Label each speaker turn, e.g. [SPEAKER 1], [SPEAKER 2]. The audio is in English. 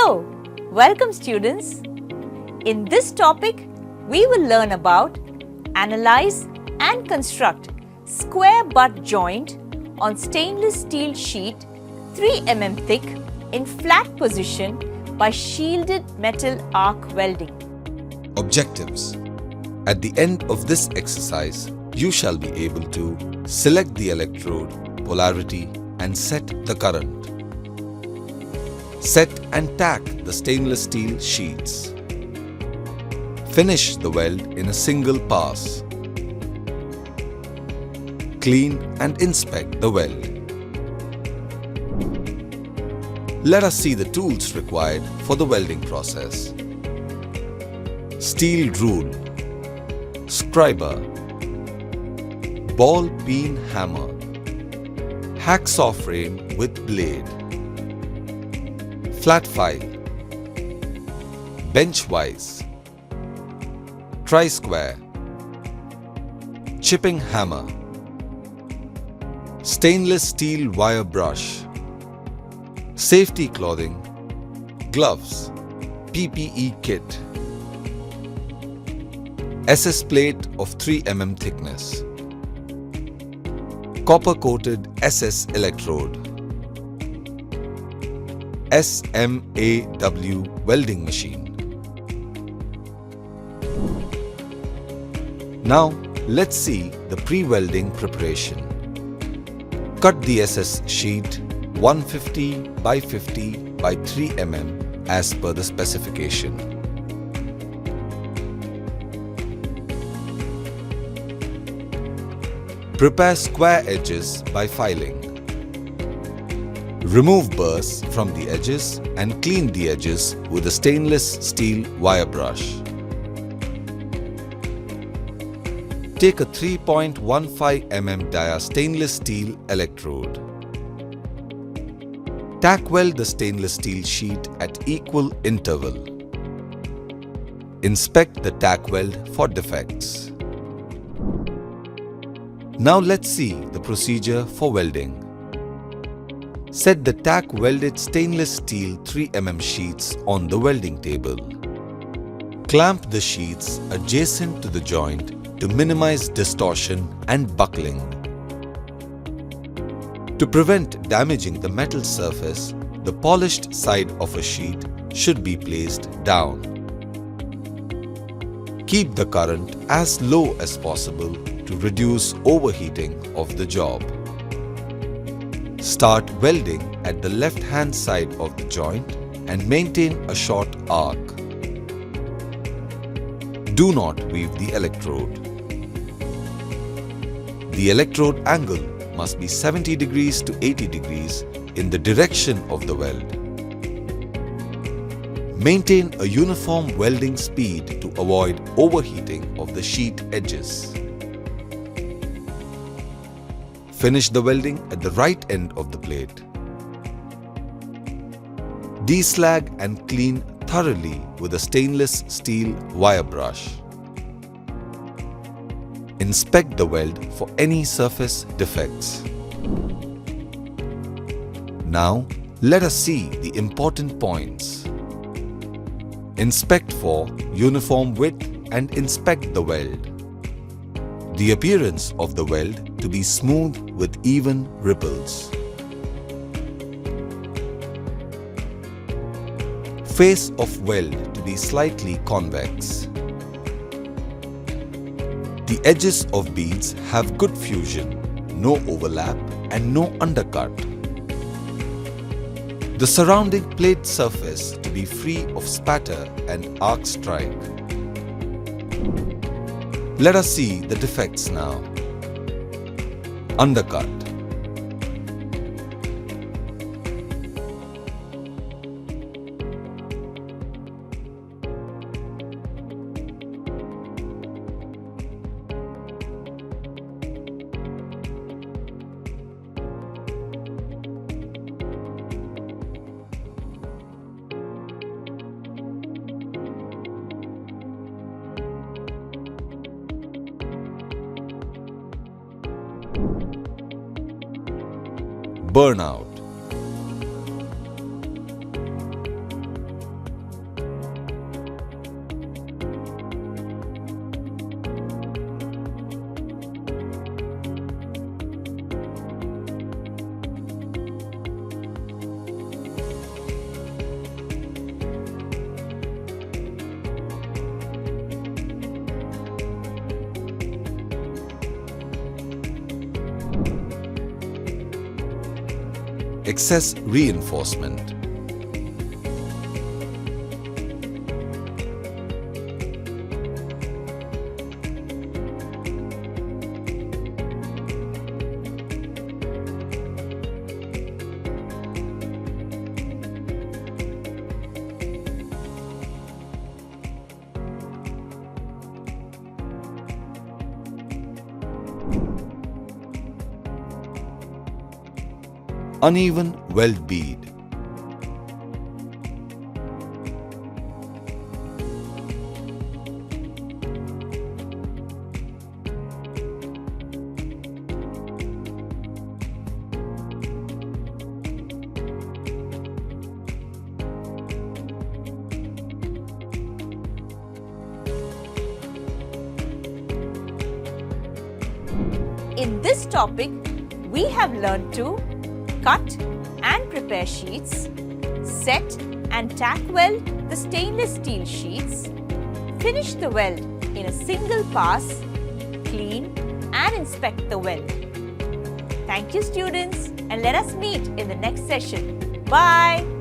[SPEAKER 1] Hello, welcome students. In this topic, we will learn about analyze and construct square butt joint on stainless steel sheet 3 mm thick in flat position by Shielded Metal Arc Welding.
[SPEAKER 2] Objectives. At the end of this exercise, you shall be able to select the electrode, polarity and set the current. Set and tack the stainless steel sheets. Finish the weld in a single pass. Clean and inspect the weld. Let us see the tools required for the welding process. Steel rule, scriber, ball peen hammer, hacksaw frame with blade, flat file, bench vise, tri-square, chipping hammer, stainless steel wire brush, safety clothing, gloves, PPE kit, SS plate of 3 mm thickness, copper coated SS electrode, SMAW welding machine. Now let's see the pre-welding preparation. Cut the SS sheet 150 by 50 by 3 mm as per the specification. Prepare square edges by filing. Remove burrs from the edges and clean the edges with a stainless steel wire brush. Take a 3.15 mm dia stainless steel electrode. Tack weld the stainless steel sheet at equal interval. Inspect the tack weld for defects. Now let's see the procedure for welding. Set the tack welded stainless steel 3 mm sheets on the welding table. Clamp the sheets adjacent to the joint to minimize distortion and buckling. To prevent damaging the metal surface, the polished side of a sheet should be placed down. Keep the current as low as possible to reduce overheating of the job. Start welding at the left-hand side of the joint and maintain a short arc. Do not weave the electrode. The electrode angle must be 70 degrees to 80 degrees in the direction of the weld. Maintain a uniform welding speed to avoid overheating of the sheet edges. Finish the welding at the right end of the plate. Deslag and clean thoroughly with a stainless steel wire brush. Inspect the weld for any surface defects. Now, let us see the important points. Inspect for uniform width and inspect the weld. The appearance of the weld to be smooth with even ripples. Face of weld to be slightly convex. The edges of beads have good fusion, no overlap and no undercut. The surrounding plate surface to be free of spatter and arc strike. Let us see the defects now. Undercut. Burnout. excess reinforcement. Uneven weld bead.
[SPEAKER 1] In this topic, we have learned to cut and prepare sheets, set and tack weld the stainless steel sheets, finish the weld in a single pass, clean and inspect the weld. Thank you, students, and let us meet in the next session. Bye!